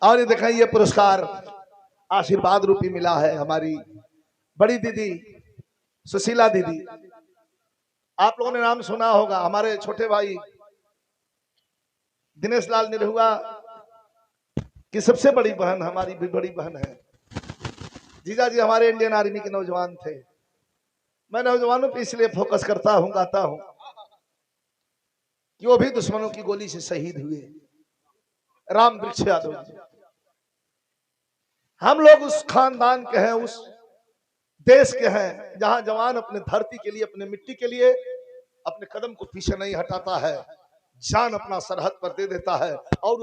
और ये देखें, ये पुरस्कार आशीर्वाद रूपी मिला है हमारी बड़ी दीदी सुशीला दीदी। आप लोगों ने नाम सुना होगा, हमारे छोटे भाई दिनेश लाल निरहुआ की सबसे बड़ी बहन, हमारी भी बड़ी बहन है। जीजा जी हमारे इंडियन आर्मी के नौजवान थे। मैं नौजवानों पे इसलिए फोकस करता हूं, गाता हूं कि वो भी दुश्मनों की गोली से शहीद हुए। राम वृक्ष यादव जी, हम लोग उस खानदान के हैं, उस देश के हैं जहां जवान अपने धरती के लिए, अपने मिट्टी के लिए अपने कदम को पीछे नहीं हटाता है, जान अपना सरहद पर दे देता है। और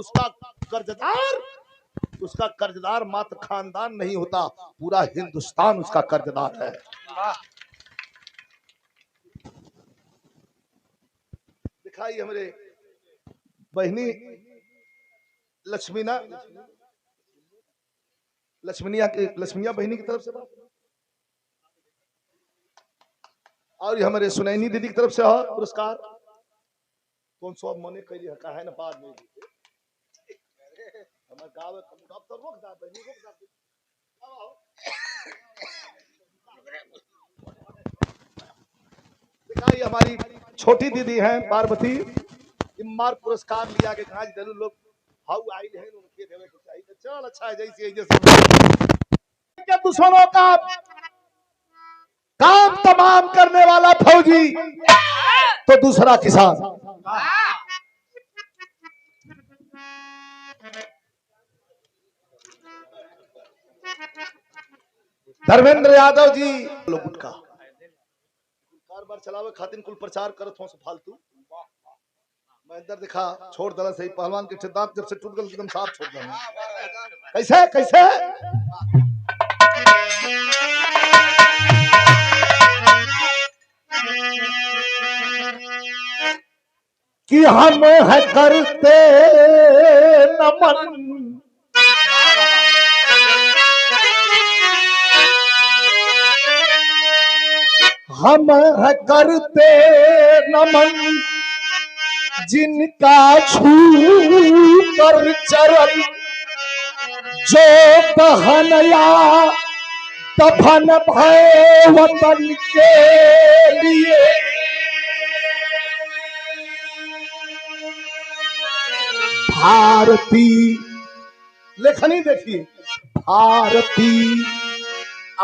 उसका कर्जदार मात्र खानदान नहीं होता, पूरा हिंदुस्तान उसका कर्जदार है। दिखाई हमारे बहनी लक्ष्मीनिया बहनी की तरफ से बात, और ये हमारे सुनैनी दीदी की तरफ से है पुरस्कार। कौन सो मने कही है का है ना बाद में हमारे गांव डॉक्टर रोक दा बहनी रोक दा। दिखाई हमारी छोटी दीदी हैं पार्वती, इमार पुरस्कार लिया के कहा जरूर लोग हाउ आई है उनके देवे के चाहिए। चल अच्छा है, जैसे दुश्मनों का काम तमाम करने वाला फौजी तो दूसरा किसान। धर्मेंद्र यादव जी गुटका बार चलावे खातिर कुल प्रचार करत हो फालतू। मैं अंदर दिखा छोड़ दला सही पहलवान के दांत जब से टूट गए एकदम साफ छोड़ दला। कैसे कैसे कि हम है करते नमन, हम है करते नमन जिनका छू कर चरण, जो दहनया दफन भय वतन के लिए। भारती लेखनी देखिए, भारती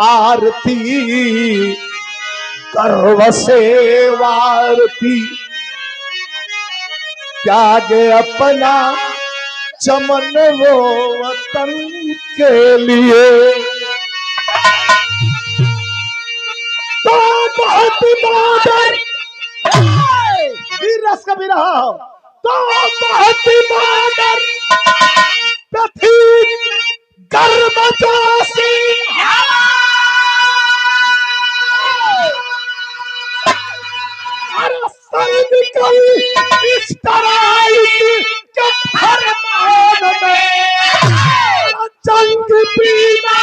आरती गर्व से वारती, त्यागे अपना चमन वो वतन के लिए। तो बहुत बहादुर वीर रस कभी रहा हो, तो बहुत बहादुर प्रतीक गर्म जोशी इस तरह के फरमान में जंग बीमा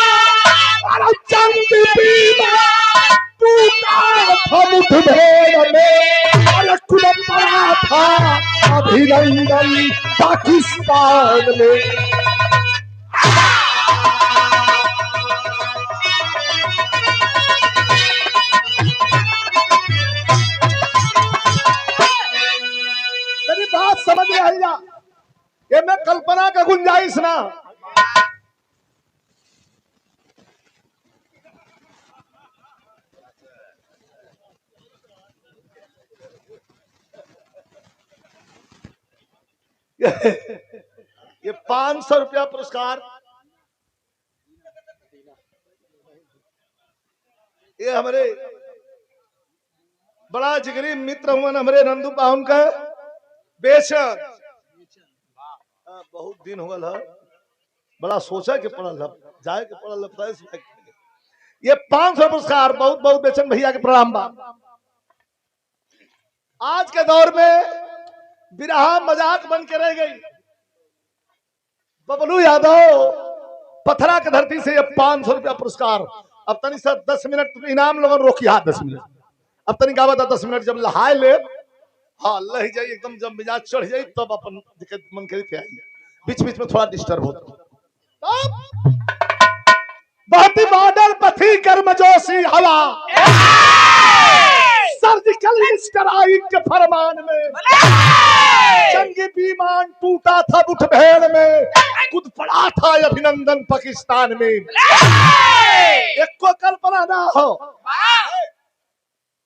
टूटा था मुठभेड़ में, और टूट पड़ा था अभिनंदन पाकिस्तान में। बात समझ में आई, ये मैं कल्पना का गुंजाइश ना। ये 500 रुपया पुरस्कार ये हमारे बड़ा जिगरी मित्र हुआ हमारे नंदू पाहुन का बेचन। बहुत दिन हो गया, बड़ा सोचा के पड़ल है, जाए के पड़ल है। ये 500 पुरस्कार बहुत बहुत बेचन भैया के प्रणाम बा। आज के दौर में बिरहा मजाक बन के रह गई। बबलू यादव पथरा के धरती से ये 500 रुपया पुरस्कार। अब तनी सर 10 मिनट इनाम लोगों रोकी हाथ 10 मिनट। अब तनी का बता 10 मिनट जब लहाय ले, हाँ लह जाए एकदम, जब मिजाज चढ़ जाए तब अपन मन करे थे। बीच बीच में थोड़ा डिस्टर्ब होता। बहती मॉडल पथी गर्मजोशी हवा, सर्जिकल स्ट्राइक के फरमान में जंगी विमान टूटा था मुठभेड़ में, कूद पड़ा था अभिनंदन पाकिस्तान में। एक को कल्पना ना हो,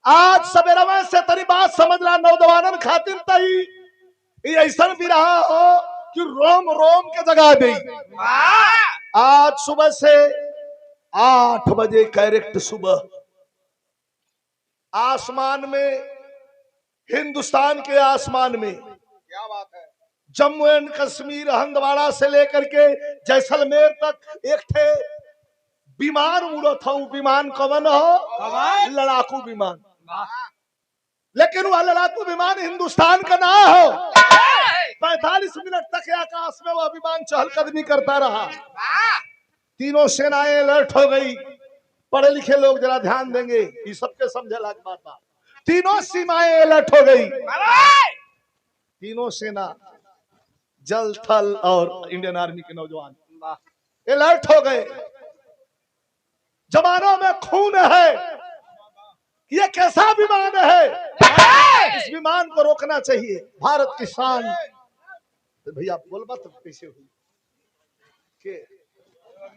आज सवेरा में से तरी बात समझ रहा नौजवानन खातिर तई ऐसा भी रहा हो कि रोम रोम के जगह दे। आज सुबह से 8 बजे कैरेक्ट सुबह आसमान में, हिंदुस्तान के आसमान में, क्या बात है, जम्मू एंड कश्मीर हंदवाड़ा से लेकर के जैसलमेर तक एक थे विमान उड़ो था। विमान कौन हो? लड़ाकू विमान। लेकिन वह लड़ाकू विमान हिंदुस्तान का ना हो। 45 मिनट तक आकाश में वह विमान चहलकदमी करता रहा। तीनों सेनाएं अलर्ट हो गई। पढ़े लिखे लोग जरा ध्यान देंगे, ये सबके समझे लायक बात बा। तीनों सीमाएं अलर्ट हो गई। तीनों सेना, जल थल और इंडियन आर्मी के नौजवान अलर्ट हो गए। जवानों में खून है। ये कैसा विमान है? इस विमान को रोकना चाहिए। भारत की शान। तो भैया बोल बात कैसे हुई के?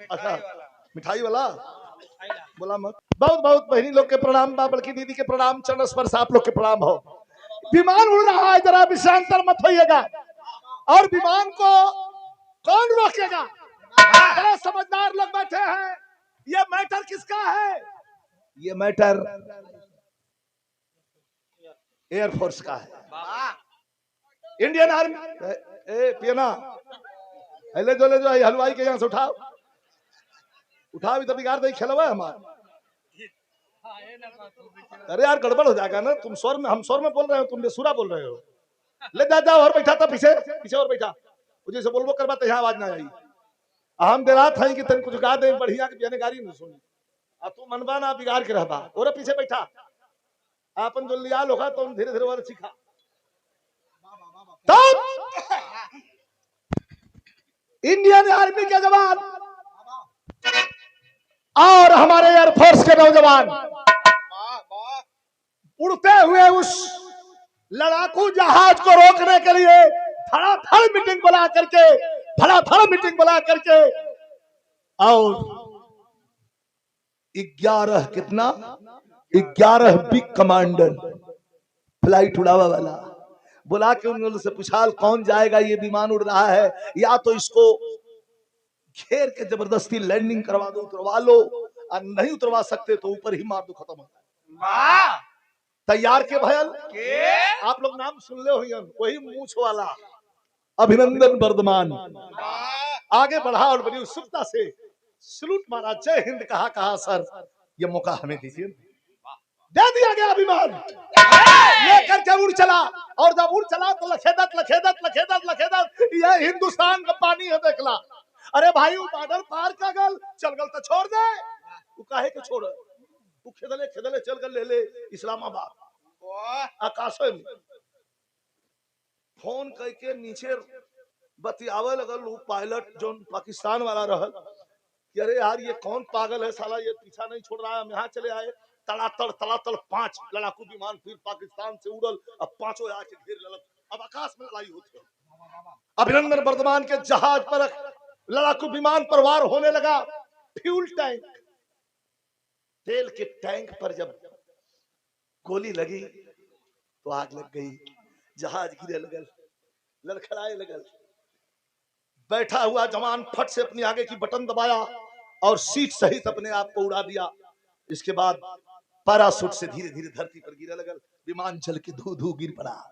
अच्छा, मिठाई वाला बोला मत। बहुत बहुत बहनी लोग के प्रणाम बा, बल्कि दीदी के प्रणाम, चरण स्पर्श आप लोग के प्रणाम हो। विमान उड़ रहा है, जरा विषयांतर मत होइएगा। और विमान को कौन रोकेगा? बड़े समझदार लोग बैठे हैं। ये मैटर किसका है? ये मैटर एयरफोर्स का है, इंडियन आर्मी। पियना ले जो हलवाई के यहाँ से उठाओ, उठाओ, तो बिगाड़ दे खेलवा हमारा। अरे यार गड़बड़ हो जाएगा ना। तुम स्वर में, हम स्वर में बोल रहे हो, तुम बेसुरा बोल रहे हो। ले जा जाओ और बैठा था पीछे, पीछे और बैठा। मुझे से बोलबो करवा तो यहाँ आवाज ना आई। हम दे रहा था कि तेन कुछ गा दे बढ़िया के बियाने गाड़ी नहीं सुनी। अब तू मनवा ना बिगाड़ के रहता और पीछे बैठा। अपन जो लिया लोग तो धीरे धीरे वाला सीखा। तब इंडियन आर्मी के जवान और हमारे एयरफोर्स के नौजवान उड़ते हुए उस लड़ाकू जहाज को रोकने के लिए धड़ाधड़ मीटिंग बुला करके, धड़ाधड़ मीटिंग बुला करके, और 11 बिग कमांडर फ्लाइट उड़ावा वाला बुला के उन लोगों से पूछा कौन जाएगा, ये विमान उड़ रहा है, या तो इसको घेर के जबरदस्ती लैंडिंग करवा दो, उतरवा लो, और नहीं उतरवा सकते तो ऊपर ही मार दो, खत्म हो जाए। तैयार के भयल आप लोग नाम सुन ले हो, वही मूछ वाला अभिनंदन वर्धमान आगे बढ़ा और बड़ी उत्सुकता से सलूट मारा, जय हिंद कहा। कहा सर ये मौका हमें दीजिए। दे दिया गया विमान, लेकर के उड़ चला। और जब उड़ चला तो लखेदत लखेदत लखेदत लखेदत, ये हिंदुस्तान का पानी है देखला। अरे भाई वो बॉर्डर पार का गल चल गल तो छोड़ दे, वो काहे के छोड़, वो खेदले खेदले चल गल ले ले इस्लामाबाद। आकाश में फोन करके नीचे बतियावे लगल वो पायलट जो पाकिस्तान वाला रहल कि अरे यार ये कौन पागल है साला, ये पीछा नहीं छोड़ रहा है। हम यहाँ चले आए, तड़ातड़ 5 लड़ाकू विमान फिर पाकिस्तान से उड़ल, अब 5 आके घेर ललक। अब आकाश में लड़ाई होती है। अभिनंदन वर्धमान के जहाज पर लड़ाकू विमान पर वार होने लगा। फ्यूल टैंक, तेल के टैंक पर जब गोली लगी तो आग लग गई, जहाज गिरे लगल, लड़खड़ाए लगल। बैठा हुआ जवान फट से अपनी आगे की बटन दबाया और सीट सहित अपने आप को उड़ा दिया। इसके बाद पैराशूट से धीरे धीरे धरती पर गिरे लगल। विमान जल के धू धू गिर पड़ा।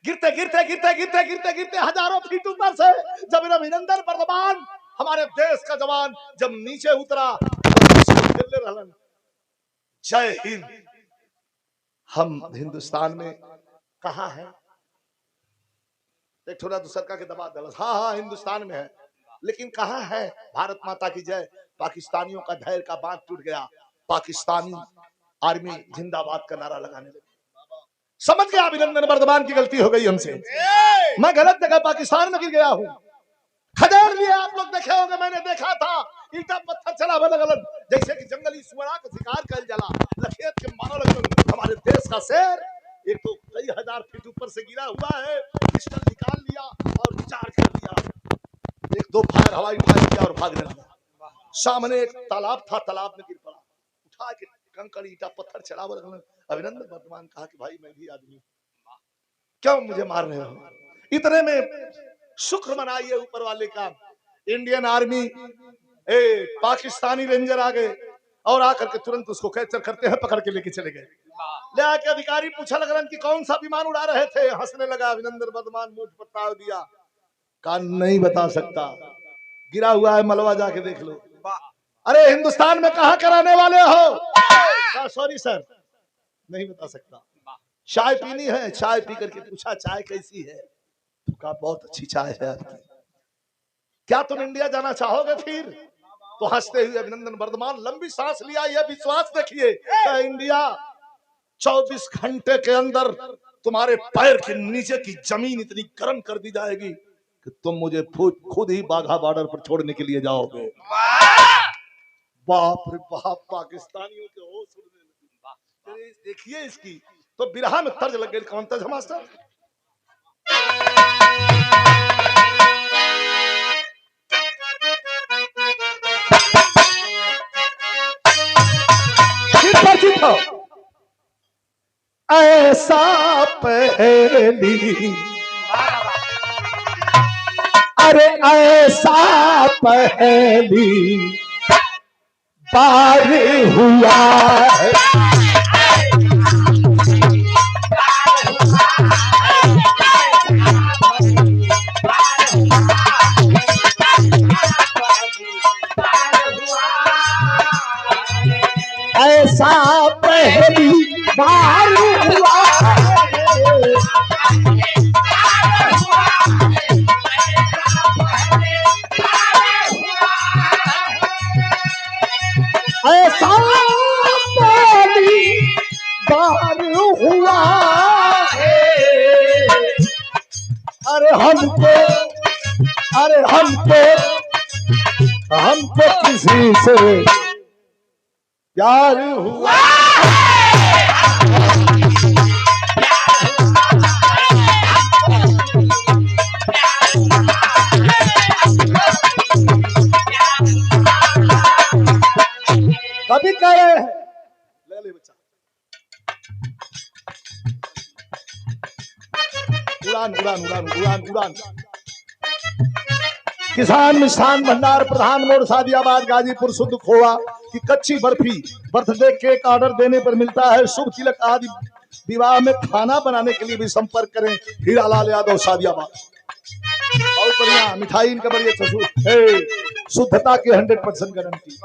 गिरते गिरते गिरते गिरते गिरते गिरते हजारों फीट ऊपर से जब अभिनंदन वर्धमान हमारे देश का जवान जब नीचे उतरा, जय हिंद। हम हिंदुस्तान में कहाँ है? एक थोड़ा दूसर का के दबा दल। हाँ हिंदुस्तान में है, लेकिन कहाँ है? भारत माता की जय। पाकिस्तानियों का धैर्य का बांध टूट गया। पाकिस्तानी आर्मी जिंदाबाद का नारा लगाने लगी। समझ गया अभिनंदन वर्धमान की गलती हो गई हमसे, मैं गलत जगह पाकिस्तान में गिर गया हूँ। खदेड़ लिए। आप लोग देखे होंगे, मैंने देखा था ईटा पत्थर चला अलग अलग, जैसे कि जंगली सुअरा का शिकार कर जला लखेत के मानो लगन। हमारे देश का शेर एक तो कई हजार फीट ऊपर से गिरा हुआ है, पिस्टल निकाल लिया और चार्ज कर दिया। एक दो फायर हवाई फायर किया और भागने लगा। सामने एक तालाब था, तालाब में गिर पड़ा, उठा के कंकड़ ईटा पत्थर चला। अभिनंदन वर्तमान कहा कि भाई मैं भी आदमी, क्यों मुझे मार रहे हो? इतने में शुक्र मनाइए ऊपर वाले का, इंडियन आर्मी पाकिस्तानी रेंजर आ गए और आकर के तुरंत उसको कैप्चर करते हैं, पकड़ के लेके चले गए। ले आके अधिकारी पूछा लगन कि कौन सा विमान उड़ा रहे थे? हंसने लगा अभिनंदन वर्धमान, मुझ बता दिया। कान नहीं बता सकता, गिरा हुआ है मलबा, जाके देख लो। अरे हिंदुस्तान में कहां कराने वाले हो? सॉरी सर, नहीं बता सकता। चाय पीनी है? चाय पी करके पूछा चाय कैसी है? तो कहा बहुत अच्छी चाय है आपकी। क्या तुम इंडिया जाना चाहोगे फिर? तो हंसते हुए अभिनंदन वर्धमान लंबी सांस लिया, यह विश्वास देखिए इंडिया 24 घंटे के अंदर तुम्हारे पैर के नीचे की जमीन इतनी गर्म कर दी जाएगी कि तुम मुझे खुद ही बाघा बॉर्डर पर छोड़ने के लिए जाओगे। बाप रे बाप, पाकिस्तानियों के होश उड़ने लगे। देखिए इसकी तो बिरहा में तर्ज लग गई। कौन तर्ज मास्टर? ऐसा पहेली, अरे ऐसा पहेली पार हुआ है। ऐसा पहली बार हुआ ऐसा पहली बार हुआ है। अरे हमको किसी से प्यार हुआ। कभी कह रहे हैं ले ले बच्चा, उड़ान उड़ान उड़ान उड़ान उड़ान। किसान मिष्ठान भंडार प्रधान मोड़ सादियाबाद गाजीपुर शुद्ध खोआ की कच्ची बर्फी बर्थडे केक ऑर्डर देने पर मिलता है। शुभ तिलक आदि विवाह में खाना बनाने के लिए भी संपर्क करें हीरालाल यादव सादियाबाद। बहुत बढ़िया मिठाई इनका बढ़िया ससुर, शुद्धता की 100% गारंटी।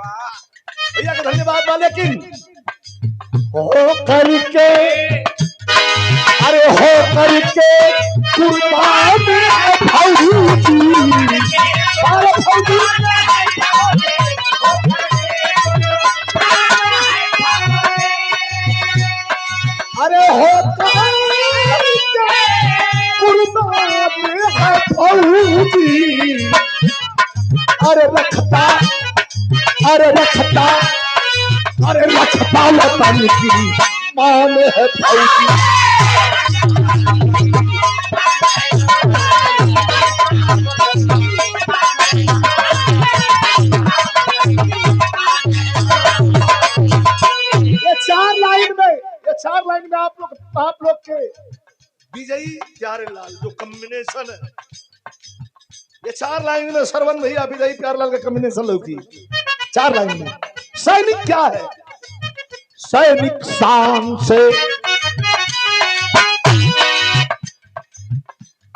भैया का धन्यवाद वाले किंग हो करके, अरे हो करके कुर्बान है फौजी, अरे हो करके कुर्बान है फौजी। अरे रखता वतन की मान है फौजी। ये चार लाइन में आप लोग के विजयी प्यारेलाल जो कॉम्बिनेशन है, ये 4 लाइन में सरवन भैया विजयी प्यारेलाल का कॉम्बिनेशन लौकी। 4 लाइन में सैनिक क्या है? सैनिक शान से,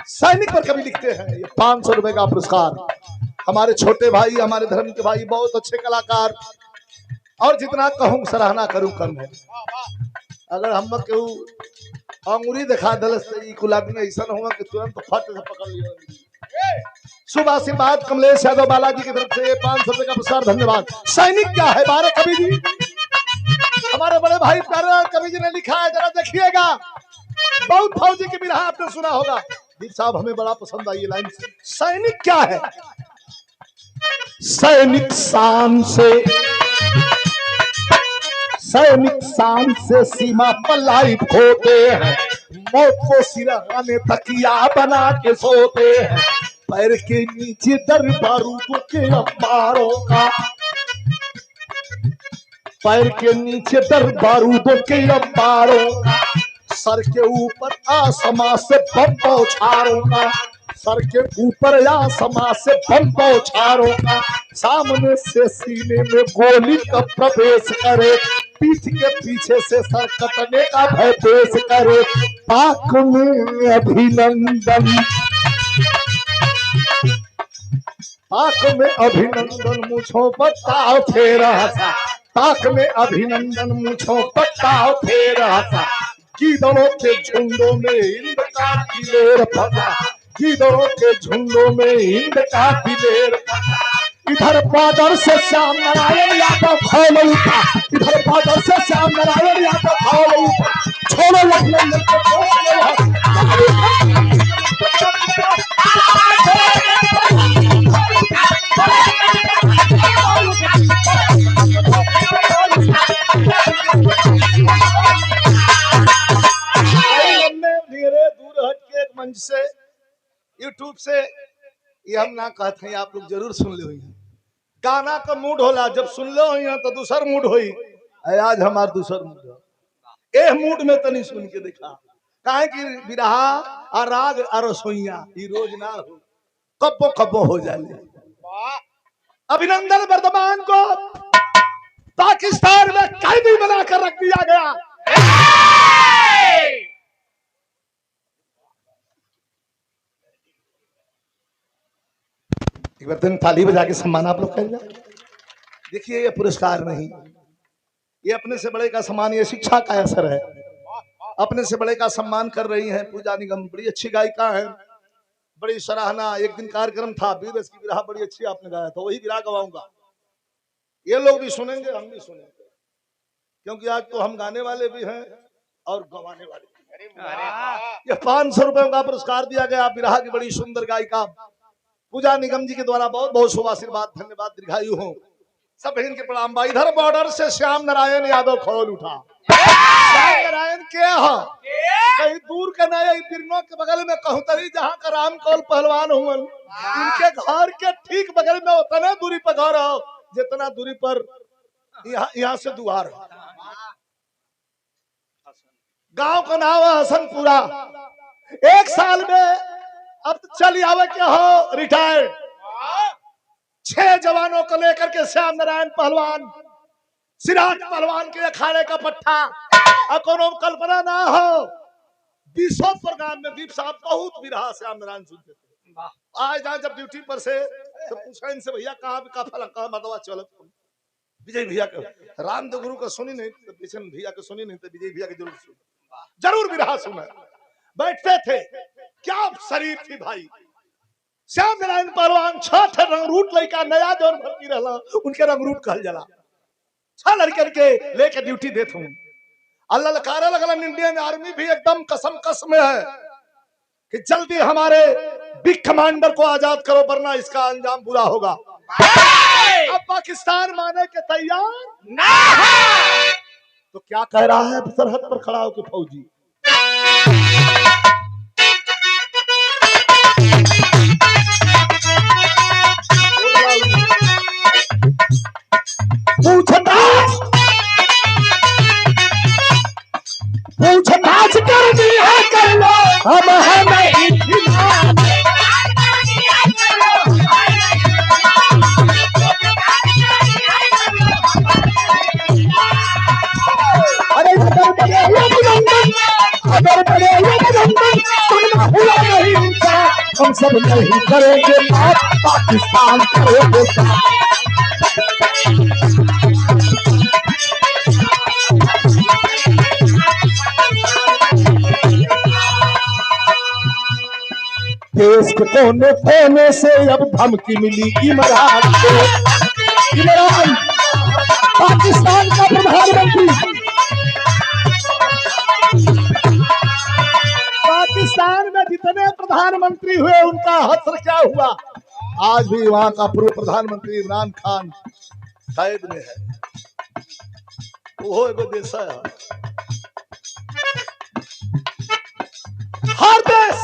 सैनिक पर कभी लिखते हैं ये 500 रुपए का पुरस्कार। हमारे छोटे भाई, हमारे धर्म के भाई, बहुत अच्छे कलाकार, और जितना कहूं सराहना करूं कम है। अगर हम केहू अंगुरी दिखा दलस गुलाबी में ऐसा हुआ कि तुरंत फट से पकड़ लिया। शुभ आशीर्वाद कमलेश यादव बालाजी की तरफ से 500 रुपए का पुरस्कार, धन्यवाद। सैनिक क्या है? 12 कवि जी, हमारे बड़े भाई प्यारेलाल कवि जी ने लिखा है, जरा देखिएगा। बहुत फौजी की बिरहा आपने सुना होगा। दीप साहब हमें बड़ा पसंद आई ये लाइन। सैनिक क्या है? सैनिक शान से सीमा पर लाइव होते हैं, मौत को सिरहाने तकिया बना के सोते हैं। पैर के नीचे दर बारूदों के अंबारों का, पैर के नीचे दर बारूदों के अंबारों का, सर के ऊपर आसमां से बम बौछारों का, सर के ऊपर आसमां से बम बौछारों का, सामने से सीने में गोली का प्रवेश करे, पीठ के पीछे से सर कटने का भय पेश करे। पाक में अभिनंदन, पाक में अभिनंदन मुझो बताओ फेरा सा, पाक में अभिनंदन मुझो बताओ फेरा सा। गीदड़ों के झुंडों में हिंद का दिलेर फंसा, गीदड़ों के झुंडों में हिंद का दिलेर फंसा। इधर बादर से श्याम नारायण यादव खोल उठा, इधर बादर से श्याम नारायण यादव खोल उठा। छोड़ो लखनऊ दूर हट के एक मंच से यूट्यूब से ये हम ना कहते हैं, आप लोग जरूर सुन ले हुई। गाना का मूड होला, जब सुन लो हुई तो दूसर मूड हुई। आज हमार दूसर मूड हो, ए मूड में तो नहीं सुन के देखा, काहे कि बिरहा और राग और रसोइया ये रोज ना हो, कब्बो कब्बो हो जाए। अभिनंदन वर्धमान को पाकिस्तान में कैदी बनाकर रख दिया गया। एक बार दिन ताली बजा के सम्मान आप लोग करेंगे। देखिए ये पुरस्कार नहीं, ये अपने से बड़े का सम्मान, ये शिक्षा का असर है। अपने से बड़े का सम्मान कर रही हैं पूजा निगम, बड़ी अच्छी गायिका है, बड़ी सराहना। एक दिन कार्यक्रम था वीर की विरहा बड़ी अच्छी आपने गाया था, वही विरहा गवाऊंगा। ये लोग भी सुनेंगे, हम भी सुनेंगे, क्योंकि आज तो हम गाने वाले भी हैं और गवाने वाले भी। ये 500 रुपए का पुरस्कार दिया गया विरहा की बड़ी सुंदर गायिका पूजा निगम जी के द्वारा। बहुत बहुत शुभ आशीर्वाद, धन्यवाद, दीर्घायु हो। सब इनके प्रणाम बा। इधर बॉर्डर से श्याम नारायण यादव खोल उठा। श्याम नारायण क्या है? कहीं दूर के नए बिरनों के बगल में कहूतरी, जहाँ का राम कौल पहलवान हुए, उनके घर के ठीक बगल में उतना दूरी पर घर हो जितना दूरी पर यहाँ से दुआर। गांव का नाम है हसनपुरा। एक साल में अब चली आवे क्या हो रिटायर्ड 6 जवानों को लेकर के श्याम नारायण पहलवान सिराज पहलवान के अखाड़े का पट्टा। और कोनो कल्पना ना हो, 200 गांव में दीप साहब बहुत विरहा श्याम नारायण सुनते थे। आज जहाँ जब ड्यूटी पर से तो पूछा इनसे, भैया कहाँ भी काफा लगा मरवा चलो। विजय भैया के रामदेव गुरु का सुनी नहीं तो किशन भैया के सुनी नहीं तो विजय भैया के जरूर विरहा सुना। बैठते थे, क्या शरीर थी भाई। श्याम नारायण पहलवान 6 रंगरूट लड़का नया जोन भर्ती रहला, उनके रंगरूट कहल जाला। 6 लड़के के लेके ड्यूटी देते हूँ। अल्लाह लकारे लगल इंडियन आर्मी भी एकदम कसम में है कि जल्दी हमारे बिग कमांडर को आजाद करो, वरना इसका अंजाम बुरा होगा। अब पाकिस्तान माने के तैयार ना है तो क्या कह रहा है सरहद पर खड़ा होकर फौजी? पूछताछ कर दी है कर लो, हम है नहीं हम सब नहीं करेंगे पाकिस्तान करेंगे। देश के कोने कोने से अब धमकी मिली इमरान को। इमरान पाकिस्तान का प्रधानमंत्री, पाकिस्तान में जितने प्रधानमंत्री हुए उनका हश्र क्या हुआ? आज भी वहां का पूर्व प्रधानमंत्री इमरान खान कैद में है। वो एगो देश है। हर देश,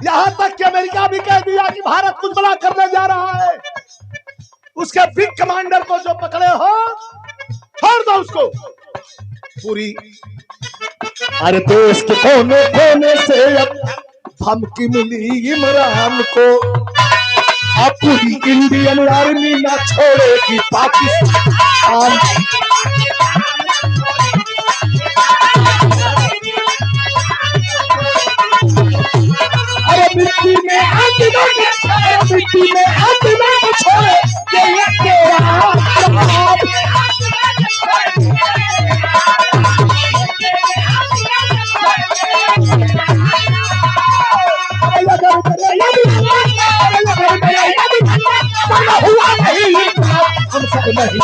यहां तक कि अमेरिका भी कह दिया कि भारत कुछ बड़ा करने जा रहा है। उसके बिग कमांडर को जो पकड़े हो, छोड़ दो उसको। पूरी अरे देश के कोने कोने से अब धमकी मिली इमरान को, अब पूरी इंडियन आर्मी ना छोड़ेगी पाकिस्तान। अरे मिट्टी में आत्मा को, मिट्टी में आत्मा को छोड़े ये तेरा जवाब। हुआ नहीं हम सब नहीं।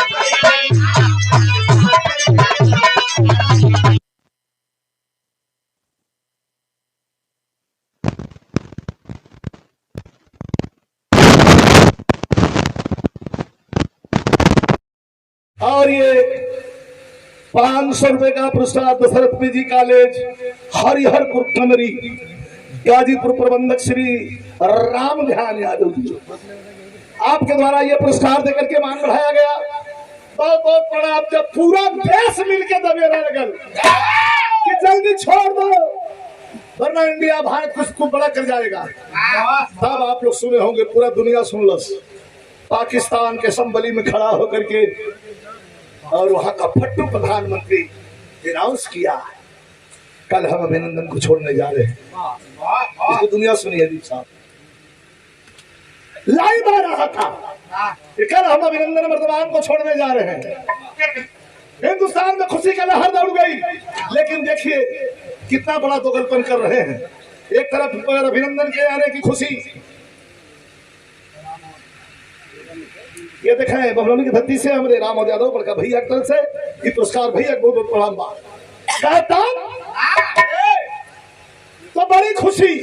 और ये 500 रुपए का पुरस्कार दशरथ पीजी कॉलेज हरिहरपुर कमरी गाजीपुर प्रबंधक श्री राम ध्यान यादव जी, आपके द्वारा ये पुरस्कार देकर के मान बढ़ाया गया। बहुत बहुत प्रणाम। जब पूरा देश मिलकर दबेरा लगल कि जल्दी छोड़ दो वरना इंडिया भारत कुछ बड़ा कर जाएगा, तब आप लोग सुने होंगे, पूरा दुनिया सुन लो। पाकिस्तान के संबली में खड़ा होकर के और वहां का फट्टू प्रधानमंत्री अनाउंस किया कल हम अभिनंदन को छोड़ने जा रहे हैं। इसको दुनिया सुनिए दीप साहब, लाइव आ रहा था कि कल हम अभिनंदन वर्तमान को छोड़ने जा रहे हैं। हिंदुस्तान में खुशी का लहर दौड़ गई, लेकिन देखिए कितना बड़ा दोगलपन कर रहे हैं। एक तरफ अभिनंदन के आने की खुशी, ये देखें बबरौनी की धरती से हमारे राम यादव बड़का भैया की तरफ से ये पुरस्कार भैया बहुत बहुत प्रणाम बा। तो बड़ी खुशी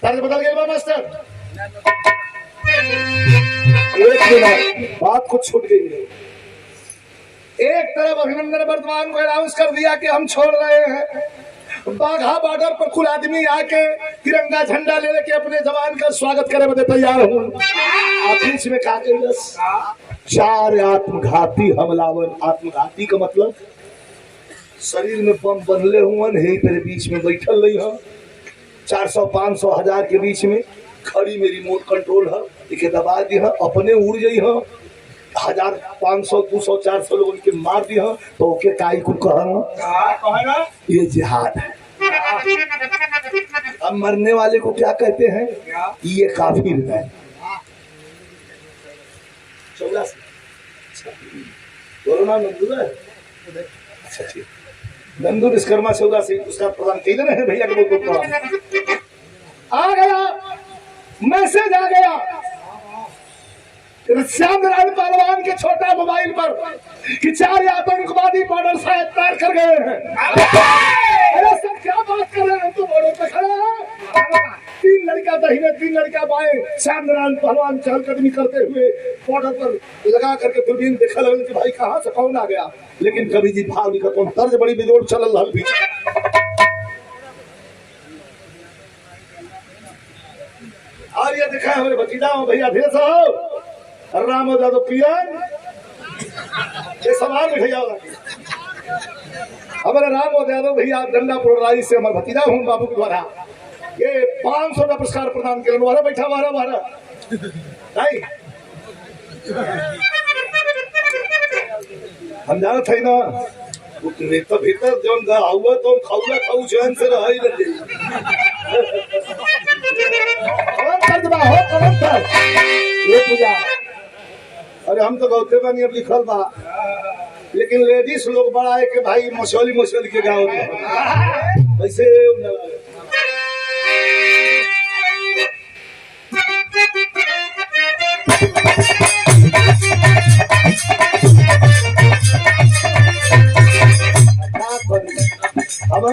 तर्ज बदल गया मास्टर। एक मिनट बात कुछ छूट गई है। एक तरफ अभिनंदन वर्तमान को अनाउंस कर दिया कि हम छोड़ रहे हैं, बाघा बॉर्डर पर कुल आदमी आके तिरंगा झंडा ले लेके अपने जवान का स्वागत करे बदे तैयार हूँ। बीच में कहा गई 4 आत्मघाती हमलावर। आत्मघाती का मतलब शरीर में बम बनले हुए तेरे बीच में बैठल रही है, 400 500 1000 के बीच में खड़ी में रिमोट कंट्रोल है, इके दबा दी है, अपने उड़ गई है, 1000 500 200 400 लोगों के मार दी है, तो ओके काई को कहना ये जिहाद है। अब मरने वाले को क्या कहते हैं? ये काफिर है। बोलो ना नंदू है। अच्छा ठीक, नंदू विश्वकर्मा चौदह से उसका प्रदान कई दिन है भैया के बहुत बहुत आ गया, मैसेज आ गया श्याम नारायण पहलवान के छोटा मोबाइल पर कि 4 आतंकवादी बॉर्डर से पार कर गए हैं। अरे सर क्या बात कर रहे हैं, तुम बॉर्डर पे खड़े हैं। 3 लड़का दाहिने 3 लड़का बाएं, श्याम नारायण पहलवान चहलकदमी करते हुए बॉर्डर पर लगा करके दूरबीन देखा लगन कि भाई कहाँ से कौन आ गया। लेकिन कभी जी भाव लिखा कौन तर्ज बड़ी बेजोड़ चल रहा भी। और ये दिखा हमारे भतीजा भैया ढेर साहब राम यादव पियन ये सवाल भैया हमारे राम यादव भैया डंडापुर राई से हमारे भतीजा हूँ बाबू के द्वारा ये 500 का पुरस्कार प्रदान कर वाला बैठा वारा नहीं हम जाना था ना तो भीतर जो हुआ तो खाऊला खाऊ जैन से रहा ही लगे ये पूजा। अरे हम तो गौते बनी अब लिखल बा, लेकिन लेडीज लोग बड़ा है कि भाई मसौली के गाँव में वैसे हम